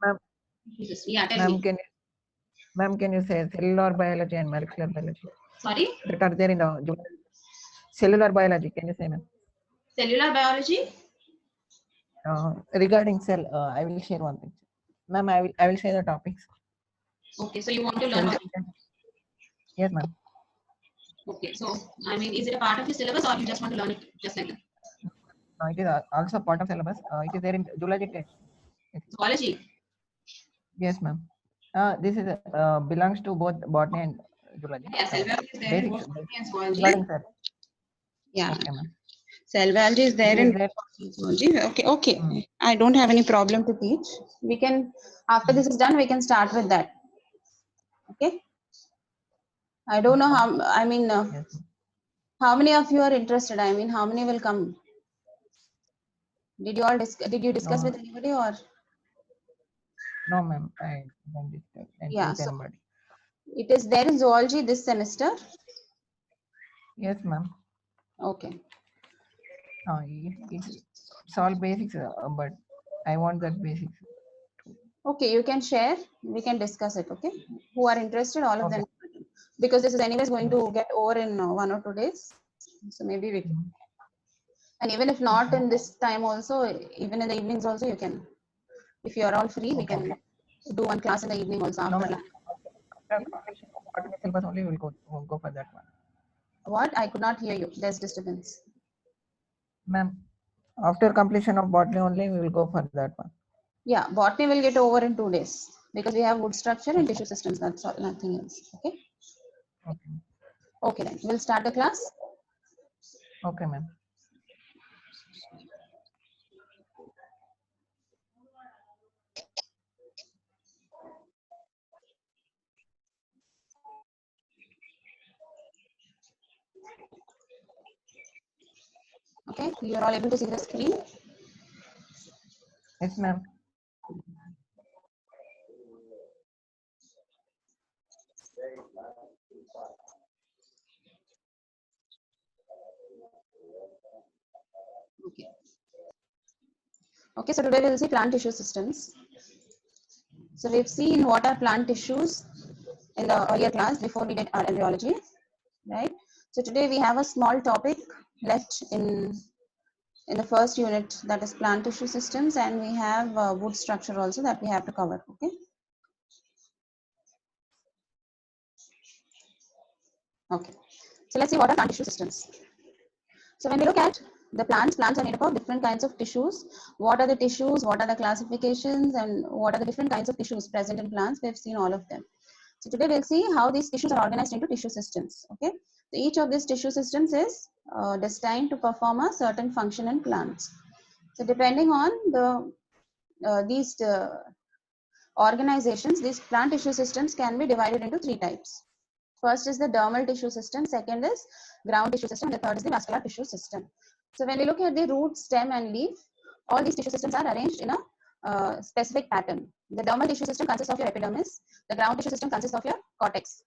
Ma'am, Yeah, tell ma'am, me. can you say cellular biology and molecular biology Sorry? that are there in the cellular biology? Can you say, ma'am? Cellular biology? Regarding cell, I will share one thing. Ma'am, I will share the topics. Okay, so you want to learn Cell about. Yes, ma'am. Okay, so I mean, is it a part of your syllabus or you just want to learn it just like that? It is also part of syllabus. It is there in zoology test. Zoology. Yes, ma'am. This is belongs to both botany and zoology. Yeah, cell biology is there in Basics both botany and zoology. regarding cell. Yeah, Okay, ma'am. cell biology is It there is in there. zoology. Okay, okay. Mm. I don't have any problem to teach. We can, after this is done, we can start with that. Okay. I don't know how. I mean, Yes, ma'am. how many of you are interested? I mean, how many will come? Did you all did you discuss with anybody or? No, ma'am. I don't discuss Yeah, with so anybody. it is there in zoology this semester. Yes, ma'am. Okay. It's all basics, but I want that basics. Okay, you can share. We can discuss it. Okay. Who are interested, all of Okay. them, because this is anyways going to get over in 1 or 2 days. So maybe we can. Mm. And even if not Okay. in this time also, even in the evenings also, you can. If you are all free, we Okay. can do one class in the evening also No, after ma'am. lunch. After completion of botany syllabus only, we'll go for that one. What? I could not hear you. There's disturbance. Ma'am, after completion of botany only, we will go for that one. Yeah, botany will get over in 2 days because we have wood structure and tissue systems. That's all, nothing else. Okay. Okay. Okay, then we'll start the class. Okay, ma'am. Okay, you are all able to see the screen. Yes, ma'am. Okay. Okay, so today we'll see plant tissue systems. So we've seen what are plant tissues in the earlier class before we did our embryology, right? So today we have a small topic left in the first unit, that is plant tissue systems, and we have wood structure also that we have to cover. Okay. Okay. So let's see what are plant tissue systems. So when we look at the plants are made up of different kinds of tissues. What are the tissues? What are the classifications? And what are the different kinds of tissues present in plants? We've seen all of them. So today we'll see how these tissues are organized into tissue systems. Okay. So each of these tissue systems is destined to perform a certain function in plants. So depending on these organizations, these plant tissue systems can be divided into 3 types. First is the dermal tissue system, second is ground tissue system, and the third is the vascular tissue system. So when we look at the root, stem, and leaf, all these tissue systems are arranged in a specific pattern. The dermal tissue system consists of your epidermis, the ground tissue system consists of your cortex,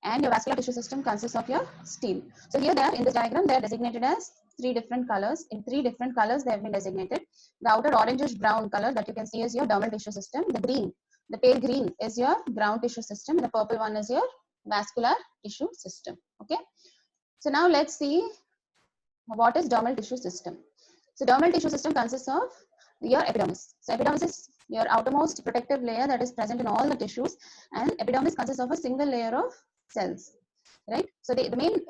and your vascular tissue system consists of your stele. So here they are in this diagram, they are designated as 3 different colors. In 3 different colors they have been designated. The outer orangish brown color that you can see is your dermal tissue system. The pale green is your ground tissue system, and the purple one is your vascular tissue system. Okay. So now let's see what is dermal tissue system. So dermal tissue system consists of your epidermis. So epidermis is your outermost protective layer that is present in all the tissues, and epidermis consists of a single layer of cells, right? So the main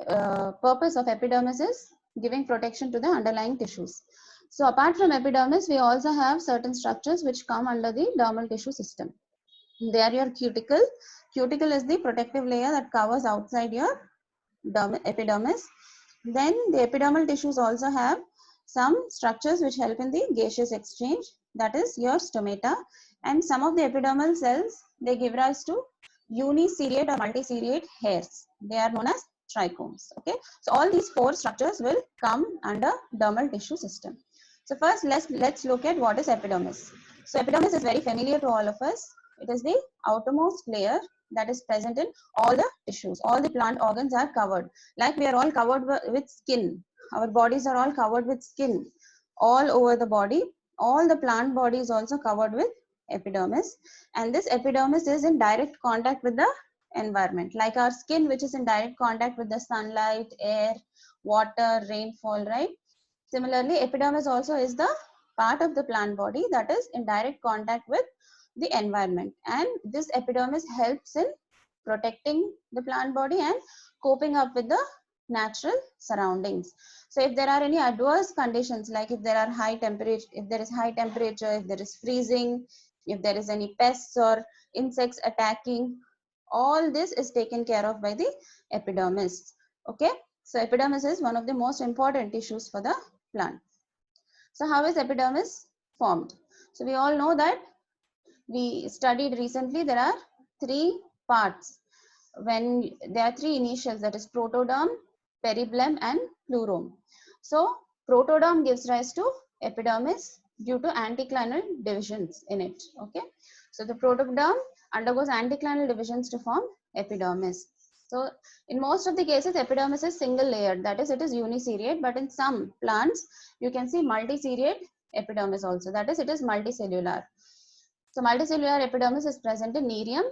purpose of epidermis is giving protection to the underlying tissues. So apart from epidermis, we also have certain structures which come under the dermal tissue system. They are your cuticle. Cuticle is the protective layer that covers outside your epidermis. Then the epidermal tissues also have some structures which help in the gaseous exchange, that is your stomata, and some of the epidermal cells, they give rise to uniseriate or multiseriate hairs. They are known as trichomes. Okay, so all these 4 structures will come under dermal tissue system. So first let's look at what is epidermis. So epidermis is very familiar to all of us. It is the outermost layer that is present in all the tissues. All the plant organs are covered. Like we are all covered with skin. Our bodies are all covered with skin all over the body. All the plant body is also covered with epidermis, and this epidermis is in direct contact with the environment, like our skin, which is in direct contact with the sunlight, air, water, rainfall, right? Similarly, epidermis also is the part of the plant body that is in direct contact with the environment, and this epidermis helps in protecting the plant body and coping up with the natural surroundings. So if there are any adverse conditions, like if there are high temperature, if there is high temperature, if there is freezing, if there is any pests or insects attacking, all this is taken care of by the epidermis. Okay, so epidermis is one of the most important tissues for the plant. So how is epidermis formed? So we all know that we studied recently, there are three parts. When there are three initials, that is protoderm, peribelum and pleurome. So protoderm gives rise to epidermis due to anticlinal divisions in it. Okay, so the protoderm undergoes anticlinal divisions to form epidermis. So in most of the cases, epidermis is single layered, that is, it is uniseriate, but in some plants you can see multiseriate epidermis also, that is, it is multicellular. So multicellular epidermis is present in Nerium,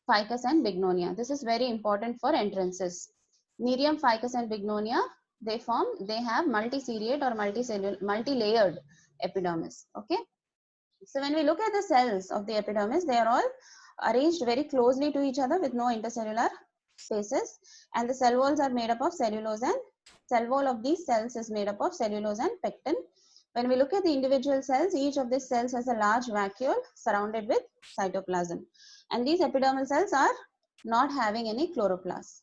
Ficus and Bignonia. This is very important for entrances. Nerium, Ficus and Bignonia, they have multiseriate or multi-layered epidermis. Okay. So when we look at the cells of the epidermis, they are all arranged very closely to each other with no intercellular spaces, and the cell walls are made up of cellulose, and cell wall of these cells is made up of cellulose and pectin. When we look at the individual cells, each of these cells has a large vacuole surrounded with cytoplasm, and these epidermal cells are not having any chloroplast.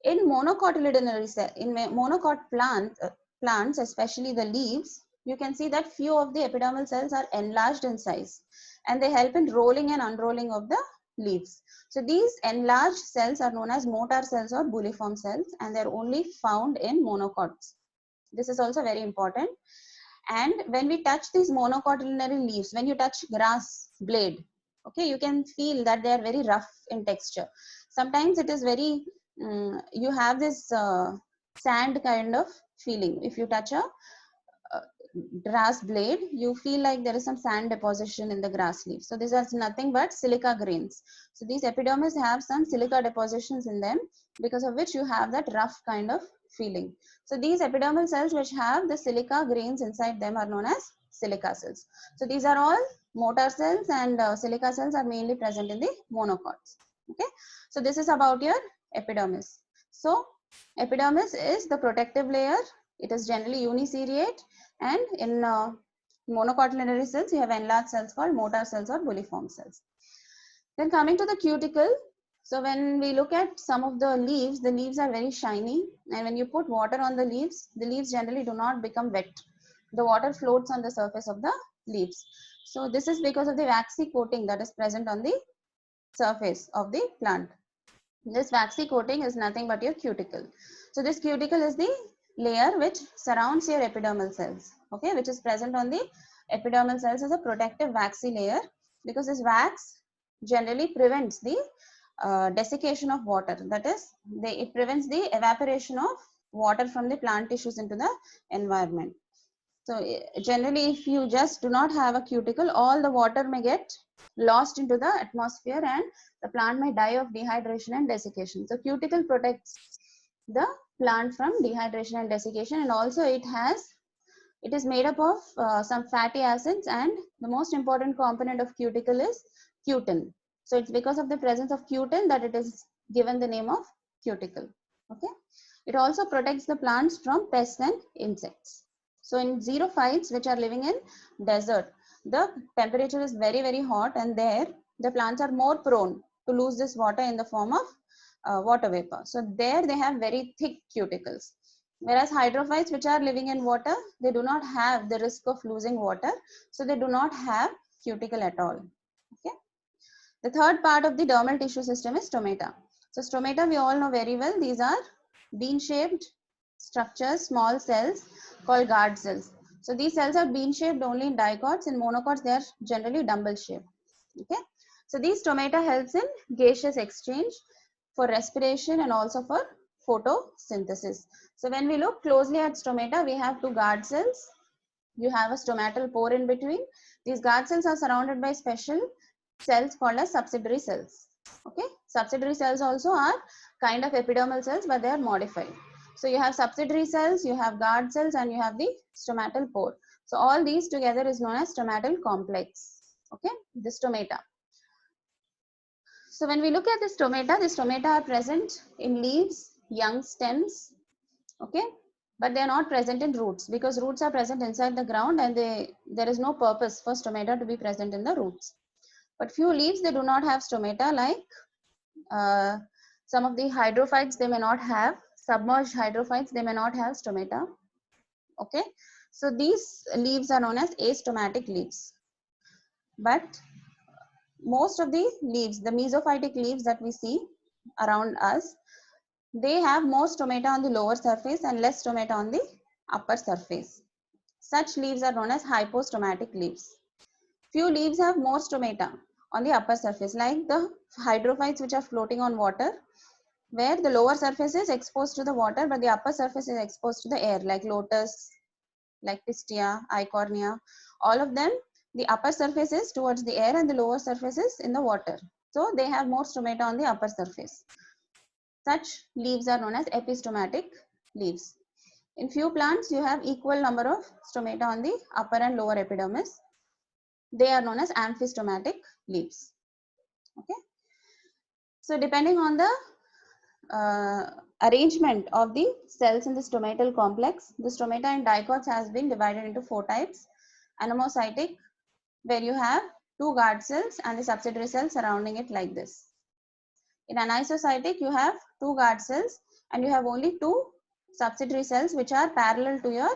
In monocotyledonary cell, in monocot plants, especially the leaves, you can see that few of the epidermal cells are enlarged in size, and they help in rolling and unrolling of the leaves. So these enlarged cells are known as motor cells or bulliform cells, and they are only found in monocots. This is also very important. And when we touch these monocotyledonary leaves, when you touch grass blade, okay, you can feel that they are very rough in texture. Sometimes it is very, you have this sand kind of feeling. If you touch a grass blade, you feel like there is some sand deposition in the grass leaf. So these are nothing but silica grains. So these epidermis have some silica depositions in them, because of which you have that rough kind of feeling. So these epidermal cells which have the silica grains inside them are known as silica cells. So these are all motor cells, and silica cells are mainly present in the monocots. Okay, so this is about your epidermis. So epidermis is the protective layer. It is generally uniseriate, and in monocotyledonary cells you have enlarged cells called motor cells or bulliform cells. Then coming to the cuticle, so when we look at some of the leaves are very shiny, and when you put water on the leaves generally do not become wet. The water floats on the surface of the leaves. So this is because of the waxy coating that is present on the surface of the plant. This waxy coating is nothing but your cuticle. So this cuticle is the layer which surrounds your epidermal cells, okay, which is present on the epidermal cells as a protective waxy layer, because this wax generally prevents the desiccation of water. That is, it prevents the evaporation of water from the plant tissues into the environment. So generally, if you just do not have a cuticle, all the water may get lost into the atmosphere, and the plant may die of dehydration and desiccation. So cuticle protects the plant from dehydration and desiccation, and also it is made up of some fatty acids, and the most important component of cuticle is cutin. So it's because of the presence of cutin that it is given the name of cuticle. Okay, it also protects the plants from pests and insects. So in xerophytes, which are living in desert, the temperature is very, very hot, and there the plants are more prone to lose this water in the form of water vapor. So there they have very thick cuticles. Whereas hydrophytes, which are living in water, they do not have the risk of losing water. So they do not have cuticle at all. Okay. The third part of the dermal tissue system is stomata. So stomata, we all know very well. These are bean-shaped structures, small cells called guard cells. So these cells are bean-shaped only in dicots. In monocots, they are generally dumbbell-shaped. Okay. So these stomata helps in gaseous exchange for respiration and also for photosynthesis. So when we look closely at stomata, we have two guard cells. You have a stomatal pore in between. These guard cells are surrounded by special cells called as subsidiary cells. Okay, subsidiary cells also are kind of epidermal cells, but they are modified. So you have subsidiary cells, you have guard cells, and you have the stomatal pore. So all these together is known as stomatal complex. Okay, the stomata. So when we look at the stomata are present in leaves, young stems, okay, but they are not present in roots, because roots are present inside the ground, and there is no purpose for stomata to be present in the roots. But few leaves, they do not have stomata, like some of the hydrophytes, they may not have, submerged hydrophytes, they may not have stomata. Okay, so these leaves are known as astomatic leaves. But most of the leaves, the mesophytic leaves that we see around us, they have more stomata on the lower surface and less stomata on the upper surface. Such leaves are known as hypostomatic leaves. Few leaves have more stomata on the upper surface, like the hydrophytes which are floating on water, where the lower surface is exposed to the water, but the upper surface is exposed to the air, like lotus, like pistia, eichhornia. All of them, the upper surface is towards the air and the lower surface is in the water. So they have more stomata on the upper surface. Such leaves are known as epistomatic leaves. In few plants, you have equal number of stomata on the upper and lower epidermis. They are known as amphistomatic leaves. Okay. So depending on the arrangement of the cells in the stomatal complex, the stomata in dicots has been divided into 4 types. Anemocytic, where you have 2 guard cells and the subsidiary cells surrounding it like this. In anisocytic, you have 2 guard cells and you have only 2 subsidiary cells which are parallel to your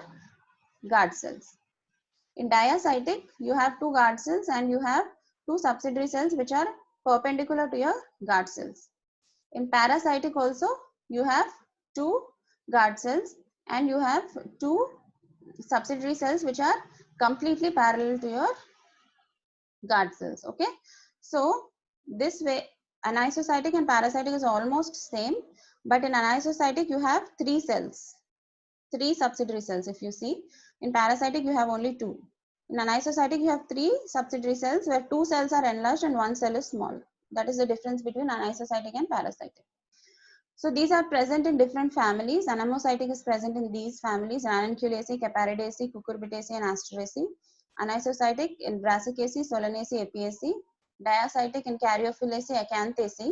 guard cells. In diacytic, you have 2 guard cells and you have 2 subsidiary cells which are perpendicular to your guard cells. In parasitic also, you have 2 guard cells and you have 2 subsidiary cells which are completely parallel to your guard cells. Okay, so this way anisocytic and parasitic is almost same, but in anisocytic you have 3 cells, 3 subsidiary cells. If you see, in parasitic you have only 2. In anisocytic you have 3 subsidiary cells, where 2 cells are enlarged and 1 cell is small. That is the difference between anisocytic and parasitic. So these are present in different families. Anemocytic is present in these families: Ranunculaceae, Caparidaceae, Cucurbitaceae, and Asteraceae. Anisocytic in Brassicaceae, Solanaceae, Apiaceae. Diacytic in Caryophyllaceae, Acanthaceae.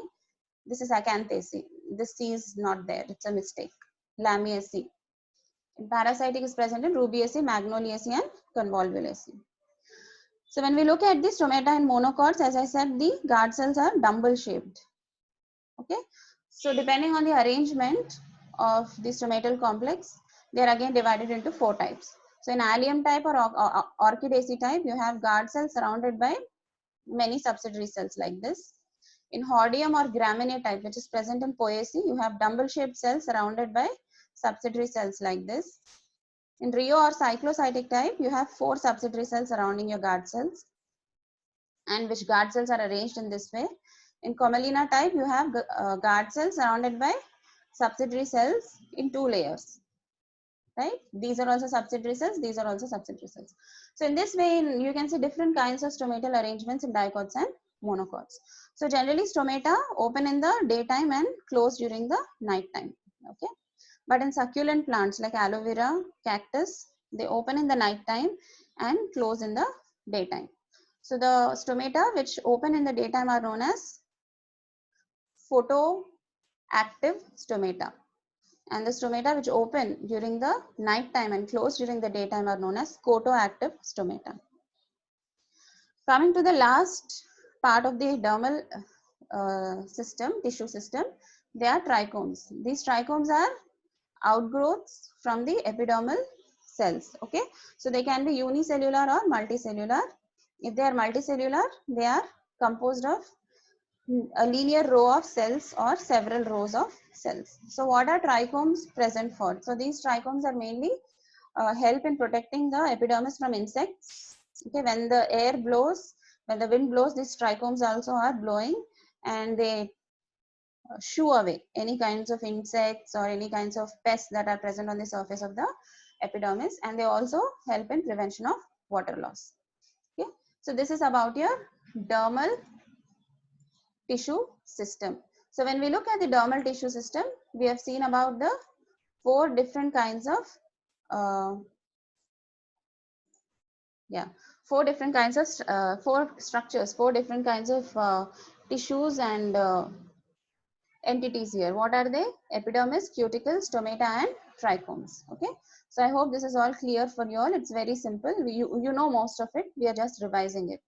This is Acanthaceae. This C is not there. It's a mistake. Lamiaceae. In parasitic is present in Rubiaceae, Magnoliaceae, and Convolvulaceae. So when we look at the stomata and monocots, as I said, the guard cells are dumbbell shaped. Okay. So depending on the arrangement of the stomatal complex, they are again divided into 4 types. So in allium type or orchidaceae type, you have guard cells surrounded by many subsidiary cells like this. In hordeum or gramineae type, which is present in poaceae, you have dumbbell shaped cells surrounded by subsidiary cells like this. In Rio or cyclocytic type, you have 4 subsidiary cells surrounding your guard cells, and which guard cells are arranged in this way. In Commelina type, you have guard cells surrounded by subsidiary cells in 2 layers, right? These are also subsidiary cells, these are also subsidiary cells. So in this way, you can see different kinds of stomatal arrangements in dicots and monocots. So generally, stomata open in the daytime and close during the night time, okay? But in succulent plants like aloe vera, cactus, they open in the night time and close in the daytime. So the stomata which open in the daytime are known as photoactive stomata, and the stomata which open during the night time and close during the daytime are known as photoactive stomata. Coming to the last part of the dermal tissue system, they are trichomes. These trichomes are outgrowths from the epidermal cells. Okay, so they can be unicellular or multicellular. If they are multicellular, they are composed of a linear row of cells or several rows of cells. So what are trichomes present for? So these trichomes are mainly help in protecting the epidermis from insects. Okay, when the air blows, when the wind blows, these trichomes also are blowing, and they shoo away any kinds of insects or any kinds of pests that are present on the surface of the epidermis, and they also help in prevention of water loss. Okay, So this is about your dermal tissue system. So when we look at the dermal tissue system, we have seen about the four different kinds of four structures, four different kinds of tissues and entities here. What are they? Epidermis, cuticles, stomata, and trichomes. Okay. So I hope this is all clear for you all. It's very simple. You know most of it. We are just revising it.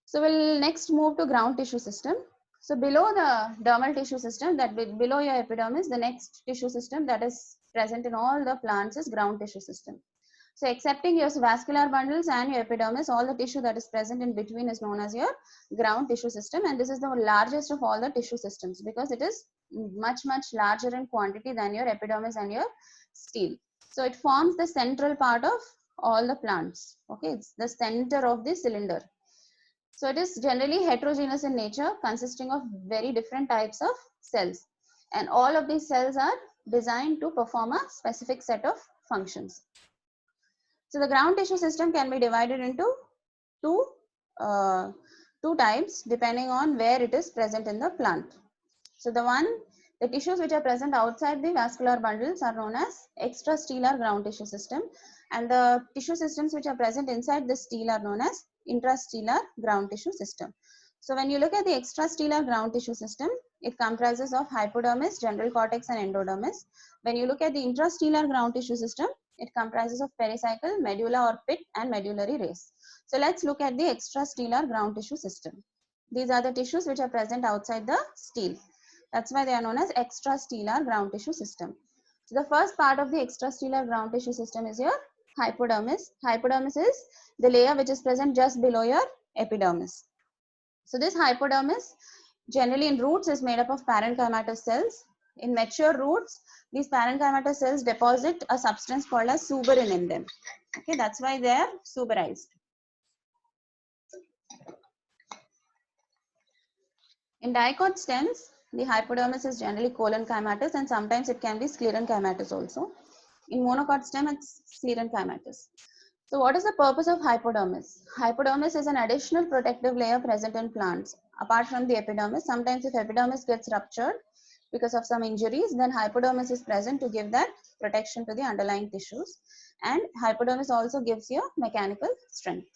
So we'll next move to ground tissue system. So below the dermal tissue system, that below your epidermis, the next tissue system that is present in all the plants is ground tissue system. So excepting your vascular bundles and your epidermis, all the tissue that is present in between is known as your ground tissue system. And this is the largest of all the tissue systems because it is much larger in quantity than your epidermis and your stele. So it forms the central part of all the plants. Okay, it's the center of the cylinder. So it is generally heterogeneous in nature, consisting of very different types of cells. And all of these cells are designed to perform a specific set of functions. So the ground tissue system can be divided into two types depending on where it is present in the plant. So the tissues which are present outside the vascular bundles are known as extrastellar ground tissue system, and the tissue systems which are present inside the stele are known as intrastellar ground tissue system. So when you look at the extrastellar ground tissue system, it comprises of hypodermis, general cortex, and endodermis. When you look at the intrastellar ground tissue system, it comprises of pericycle, medulla or pit, and medullary race. So let's look at the extrastellar ground tissue system. These are the tissues which are present outside the stele. That's why they are known as extrastellar ground tissue system. So the first part of the extrastellar ground tissue system is your hypodermis. Hypodermis is the layer which is present just below your epidermis. So this hypodermis generally in roots is made up of parenchymatous cells. In mature roots, these parenchymatous cells deposit a substance called as suberin in them. Okay, that's why they are suberized. In dicot stems, the hypodermis is generally collenchymatous and sometimes it can be sclerenchymatous also. In monocot stem, it's sclerenchymatous. So what is the purpose of hypodermis? Hypodermis is an additional protective layer present in plants. Apart from the epidermis, sometimes if epidermis gets ruptured because of some injuries, then hypodermis is present to give that protection to the underlying tissues. And hypodermis also gives you mechanical strength.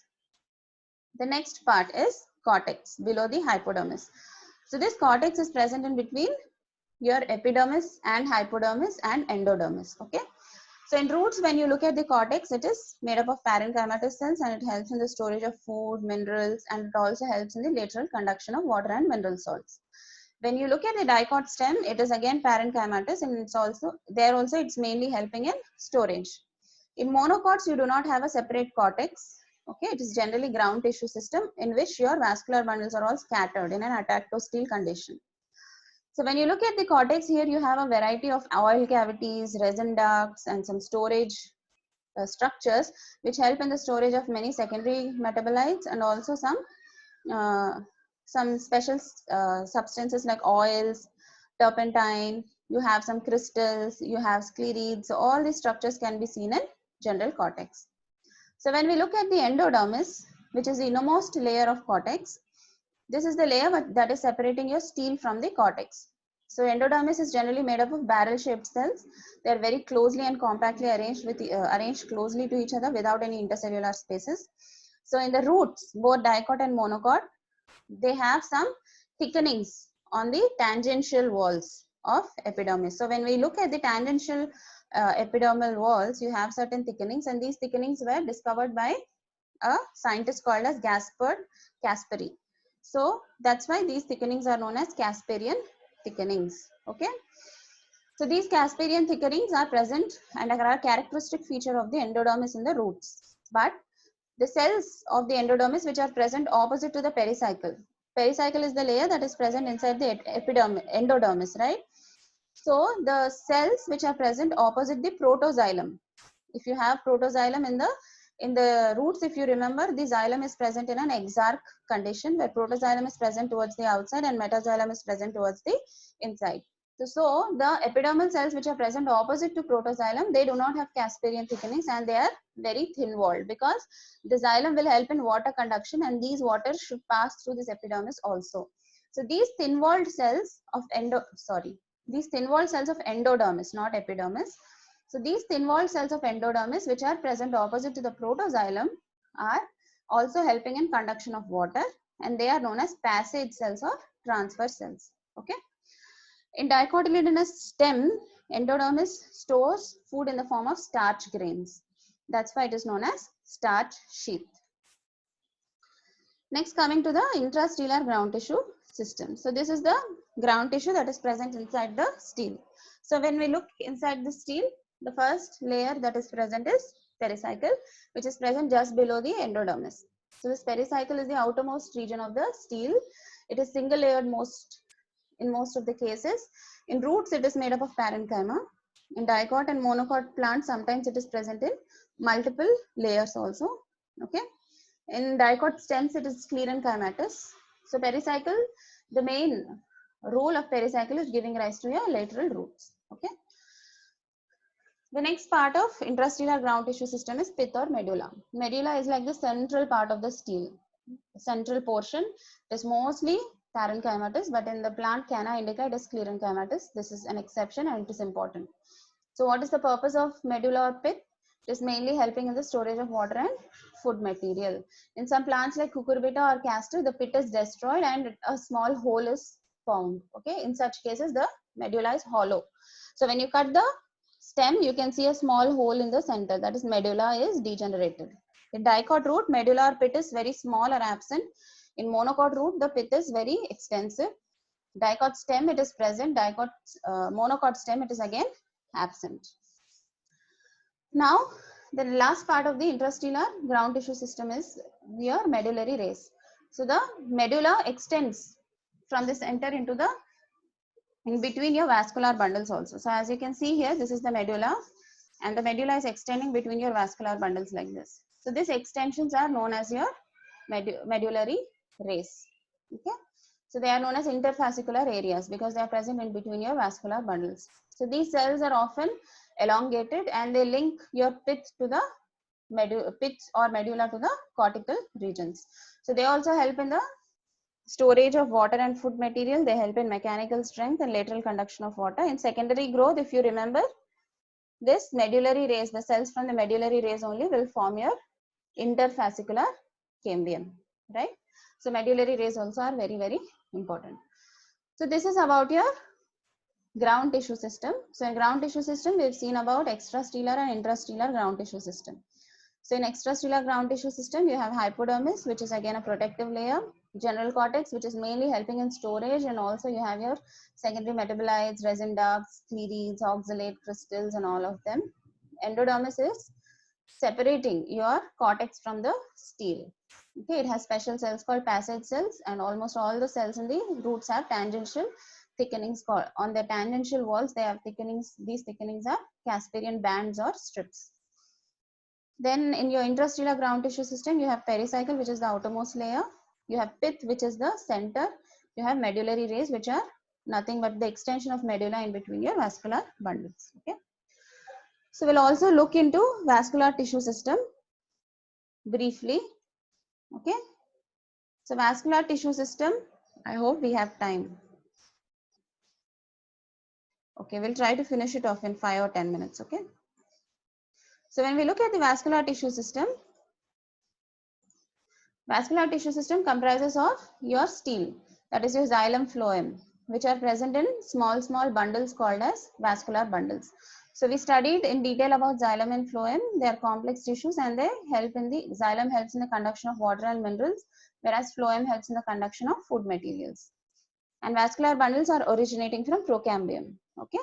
The next part is cortex below the hypodermis. So this cortex is present in between your epidermis and hypodermis and endodermis. Okay. So in roots, when you look at the cortex, it is made up of parenchymatous cells and it helps in the storage of food, minerals, and it also helps in the lateral conduction of water and mineral salts. When you look at the dicot stem, it is again parenchymatous and it's also it's mainly helping in storage. In monocots, you do not have a separate cortex. Okay, it is generally ground tissue system in which your vascular bundles are all scattered in an atactostele condition. So when you look at the cortex here, you have a variety of oil cavities, resin ducts, and some storage structures which help in the storage of many secondary metabolites and also some special substances like oils, turpentine. You have some crystals, you have sclerides. So all these structures can be seen in general cortex. So when we look at the endodermis, which is the innermost layer of cortex, this is the layer that is separating your stele from the cortex. So endodermis is generally made up of barrel-shaped cells. They are very closely and compactly arranged closely to each other without any intercellular spaces. So in the roots, both dicot and monocot, they have some thickenings on the tangential walls of epidermis. So when we look at the tangential epidermal walls, you have certain thickenings, and these thickenings were discovered by a scientist called as Gaspard Caspary. So that's why these thickenings are known as Casparian thickenings. Okay. So these Casparian thickenings are present and are a characteristic feature of the endodermis in the roots. But the cells of the endodermis which are present opposite to the pericycle. Pericycle is the layer that is present inside the endodermis, right? So the cells which are present opposite the protoxylem. If you have protoxylem in the roots, if you remember, the xylem is present in an exarch condition where protoxylem is present towards the outside and metaxylem is present towards the inside. So the epidermal cells which are present opposite to protoxylem, they do not have Casparian thickenings and they are very thin walled, because the xylem will help in water conduction and these waters should pass through this epidermis also. So these thin walled cells of these thin walled cells of endodermis, not epidermis. So these thin walled cells of endodermis which are present opposite to the protoxylem are also helping in conduction of water, and they are known as passage cells or transfer cells. Okay. In dicotyledonous stem, endodermis stores food in the form of starch grains. That's why it is known as starch sheath. Next, coming to the intrastellar ground tissue system. So this is the ground tissue that is present inside the stele. So when we look inside the stele, the first layer that is present is pericycle, which is present just below the endodermis. So this pericycle is the outermost region of the stele. It is single layered in most of the cases. In roots, it is made up of parenchyma. In dicot and monocot plants, sometimes it is present in multiple layers also. Okay. In dicot stems, it is sclerenchymatous. So pericycle, the main role of pericycle is giving rise to your lateral roots. Okay. The next part of intrastellar ground tissue system is pith or medulla. Medulla is like the central part of the stele. Central portion is mostly parenchymatous, but in the plant Canna indica it is sclerenchymatous. This is an exception and it is important. So what is the purpose of medulla or pith? It is mainly helping in the storage of water and food material. In some plants like cucurbita or castor, the pith is destroyed and a small hole is found. Okay, in such cases the medulla is hollow. So when you cut the stem, you can see a small hole in the center, that is medulla is degenerated. In dicot root, medulla or pith is very small or absent. In monocot root, the pith is very extensive. Dicot stem, it is present. Monocot stem, it is again absent. Now, the last part of the intrastellar ground tissue system is your medullary rays. So the medulla extends from the center into the in between your vascular bundles also. So as you can see here, this is the medulla, and the medulla is extending between your vascular bundles like this. So these extensions are known as your medullary rays. Okay. So they are known as interfascicular areas because they are present in between your vascular bundles. So these cells are often elongated and they link your pith to the pith or medulla to the cortical regions. So they also help in the storage of water and food material. They help in mechanical strength and lateral conduction of water. In secondary growth, if you remember, this medullary rays, the cells from the medullary rays only will form your interfascicular cambium, right? So medullary rays also are very, very important. So this is about your ground tissue system. So in ground tissue system, we've seen about extrastellar and intrastellar ground tissue system. So in extrastellar ground tissue system, you have hypodermis, which is again a protective layer, general cortex, which is mainly helping in storage, and also you have your secondary metabolites, resin ducts, clerides, oxalate crystals, and all of them. Endodermis is separating your cortex from the stele. Okay, it has special cells called passage cells, and almost all the cells in the roots have tangential thickenings called on the tangential walls. They have thickenings. These thickenings are Casparian bands or strips. Then in your intrastellar ground tissue system, you have pericycle, which is the outermost layer. You have pith, which is the center. You have medullary rays, which are nothing but the extension of medulla in between your vascular bundles. Okay. So we'll also look into vascular tissue system briefly. Okay. So vascular tissue system, I hope we have time. Okay, we'll try to finish it off in 5 or 10 minutes. Okay. So when we look at the vascular tissue system comprises of your stele, that is your xylem phloem, which are present in small bundles called as vascular bundles. So we studied in detail about xylem and phloem. They are complex tissues and they help in the xylem helps in the conduction of water and minerals, whereas phloem helps in the conduction of food materials. And vascular bundles are originating from procambium. Okay.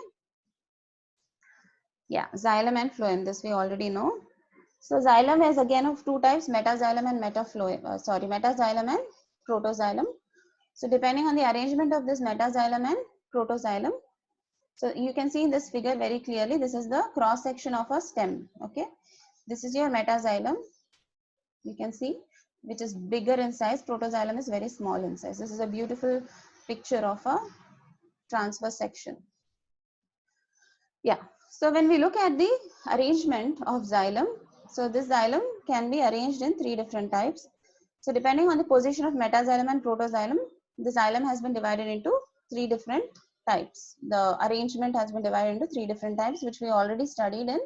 Yeah, xylem and phloem, this we already know. So xylem is again of two types, metaxylem and metaxylem and protoxylem. So depending on the arrangement of this metaxylem and protoxylem, so you can see in this figure very clearly, this is the cross section of a stem. Okay, this is your metaxylem, you can see, which is bigger in size. Protoxylem is very small in size. This is a beautiful picture of a transverse section. Yeah. So when we look at the arrangement of xylem, so this xylem can be arranged in 3 different types. So depending on the position of metaxylem and protoxylem, the xylem has been divided into 3 different types. The arrangement has been divided into 3 different types, which we already studied in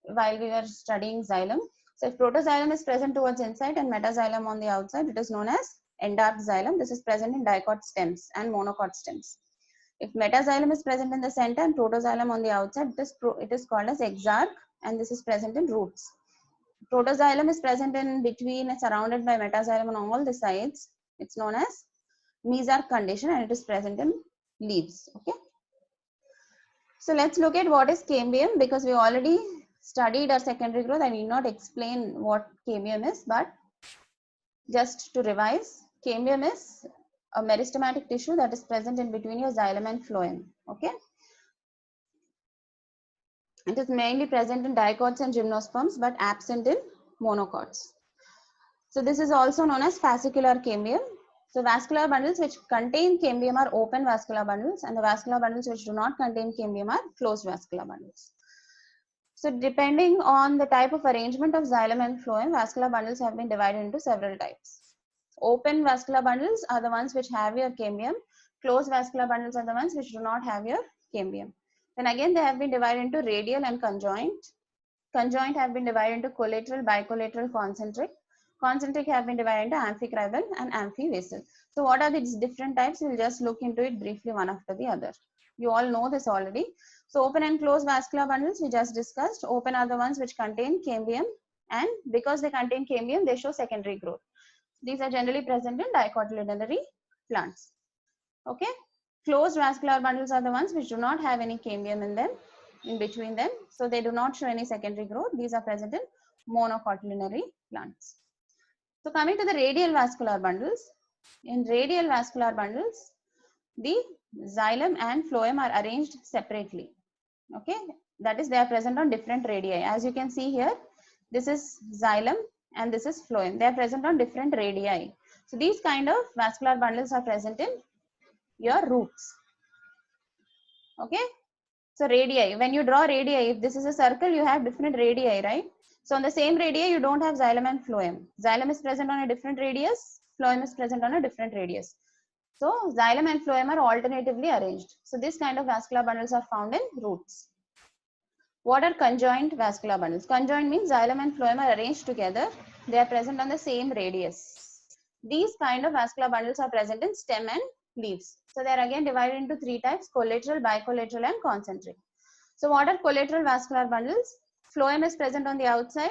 while we were studying xylem. So if protoxylem is present towards inside and metaxylem on the outside, it is known as endarked xylem. This is present in dicot stems and monocot stems. If metaxylem is present in the center and protoxylem on the outside, it is called as exarch, and this is present in roots. Protoxylem is present in between, surrounded by metaxylem on all the sides. It's known as mesarch condition, and it is present in leaves. Okay. So let's look at what is cambium, because we already studied our secondary growth. I need not explain what cambium is, but just to revise, cambium is a meristematic tissue that is present in between your xylem and phloem. Okay. It is mainly present in dicots and gymnosperms, but absent in monocots. So this is also known as fascicular cambium. So vascular bundles which contain cambium are open vascular bundles, and the vascular bundles which do not contain cambium are closed vascular bundles. So depending on the type of arrangement of xylem and phloem, vascular bundles have been divided into several types. Open vascular bundles are the ones which have your cambium. Closed vascular bundles are the ones which do not have your cambium. Then again, they have been divided into radial and conjoint. Conjoint have been divided into collateral, bicollateral, concentric. Concentric have been divided into amphicribal and amphivasal. So what are these different types? We'll just look into it briefly one after the other. You all know this already. So open and closed vascular bundles we just discussed. Open are the ones which contain cambium, and because they contain cambium, they show secondary growth. These are generally present in dicotyledonary plants. Okay. Closed vascular bundles are the ones which do not have any cambium in them, in between them, so they do not show any secondary growth. These are present in monocotyledonary plants. So coming to the radial vascular bundles, in radial vascular bundles, the xylem and phloem are arranged separately. Okay, that is, they are present on different radii. As you can see here, this is xylem and this is phloem. They are present on different radii. So these kind of vascular bundles are present in your roots. Okay. So radii, when you draw radii, if this is a circle, you have different radii, right? So on the same radii, you don't have xylem and phloem. Xylem is present on a different radius, phloem is present on a different radius. So xylem and phloem are alternatively arranged. So this kind of vascular bundles are found in roots. What are conjoint vascular bundles? Conjoint means xylem and phloem are arranged together. They are present on the same radius. These kind of vascular bundles are present in stem and leaves. So they are again divided into 3 types: collateral, bicollateral, and concentric. So what are collateral vascular bundles? Phloem is present on the outside,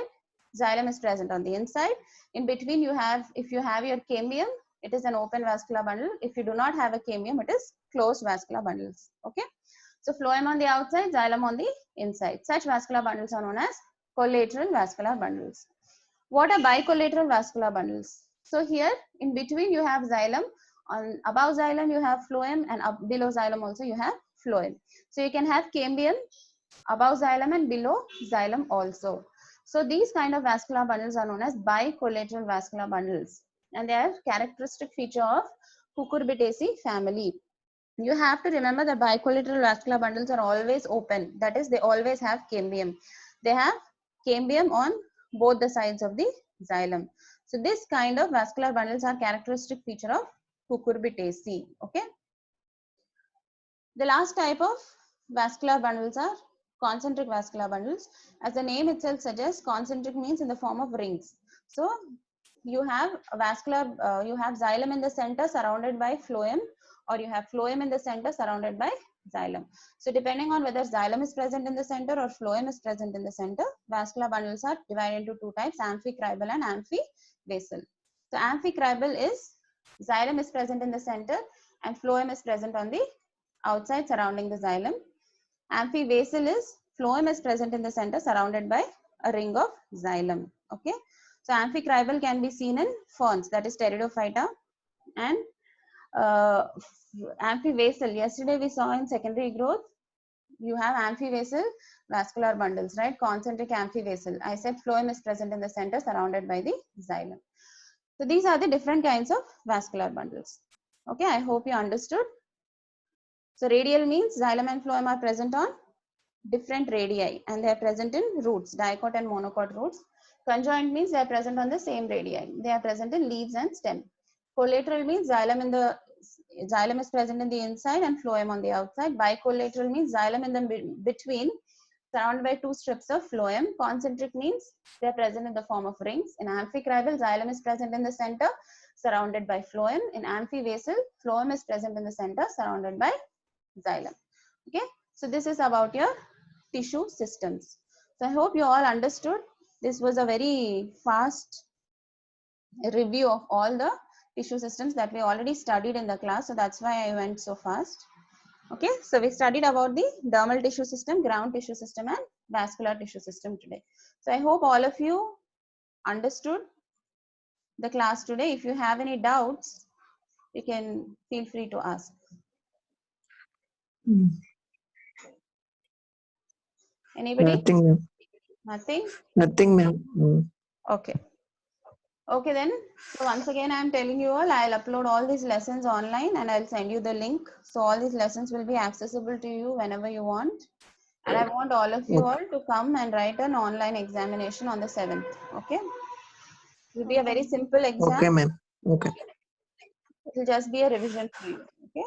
xylem is present on the inside. In between you have, if you have your cambium, it is an open vascular bundle. If you do not have a cambium, it is closed vascular bundles. Okay. So phloem on the outside, xylem on the inside. Such vascular bundles are known as collateral vascular bundles. What are bicollateral vascular bundles? So here in between you have xylem, on above xylem you have phloem, and below xylem also you have phloem. So you can have cambium above xylem and below xylem also. So these kind of vascular bundles are known as bicollateral vascular bundles, and they are characteristic feature of Cucurbitaceae family. You have to remember that bicollateral vascular bundles are always open. That is, they always have cambium. They have cambium on both the sides of the xylem. So this kind of vascular bundles are characteristic feature of Cucurbitaceae. Okay. The last type of vascular bundles are concentric vascular bundles. As the name itself suggests, concentric means in the form of rings. So you have a vascular, you have xylem in the center surrounded by phloem, or you have phloem in the center surrounded by xylem. So depending on whether xylem is present in the center or phloem is present in the center, vascular bundles are divided into 2 types: amphicribal and amphivasal. So amphicribal is xylem is present in the center and phloem is present on the outside surrounding the xylem. Amphivasal is phloem is present in the center surrounded by a ring of xylem. Okay. So amphicribal can be seen in ferns, that is Pteridophyta, and amphivasal. Yesterday we saw in secondary growth, you have amphivasal vascular bundles, right? Concentric amphivasal. I said phloem is present in the center surrounded by the xylem. So these are the different kinds of vascular bundles. Okay, I hope you understood. So radial means xylem and phloem are present on different radii and they are present in roots, dicot and monocot roots. Conjoint means they are present on the same radii. They are present in leaves and stem. Collateral means xylem is present in the inside and phloem on the outside. Bicollateral means xylem in the between, surrounded by two strips of phloem. Concentric means they are present in the form of rings. In amphicribal, xylem is present in the center, surrounded by phloem. In amphivasal, phloem is present in the center, surrounded by xylem. Okay, so this is about your tissue systems. So I hope you all understood. This was a very fast review of all the tissue systems that we already studied in the class. So that's why I went so fast. Okay, so we studied about the dermal tissue system, ground tissue system, and vascular tissue system today. So I hope all of you understood the class today. If you have any doubts, you can feel free to ask. Anybody? Nothing, ma'am. Nothing? Nothing, ma'am. Okay. Okay then. So once again, I am telling you all, I'll upload all these lessons online and I'll send you the link. So all these lessons will be accessible to you whenever you want. And I want all of you all to come and write an online examination on the 7th. Okay. It will be a very simple exam. Okay, ma'am. Okay. It will just be a revision for you. Okay.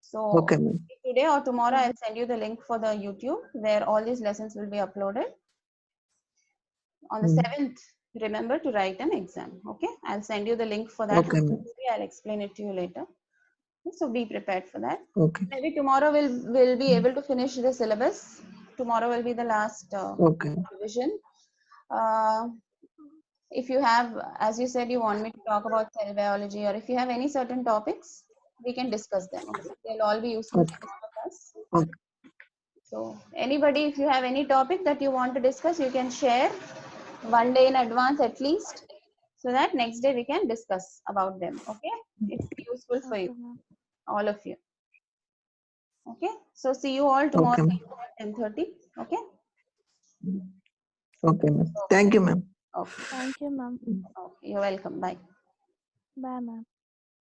So Okay, ma'am. today or tomorrow, I'll send you the link for the YouTube where all these lessons will be uploaded. On the 7th, remember to write an exam. Okay. I'll send you the link for that. Okay, ma'am. I'll explain it to you later. So be prepared for that. Okay. Maybe tomorrow we'll be able to finish the syllabus. Tomorrow will be the last Okay. revision. If you have, as you said, you want me to talk about cell biology, or if you have any certain topics, we can discuss them. Okay? They'll all be useful Okay. for us. Okay. So anybody, if you have any topic that you want to discuss, you can share one day in advance at least, so that next day we can discuss about them. Okay, it's useful for you, all of you. Okay, so see you all tomorrow Okay, at 10:30. Okay. Okay, ma'am. Thank you, ma'am. Okay. Thank you, ma'am. Okay. You're welcome. Bye. Bye, ma'am.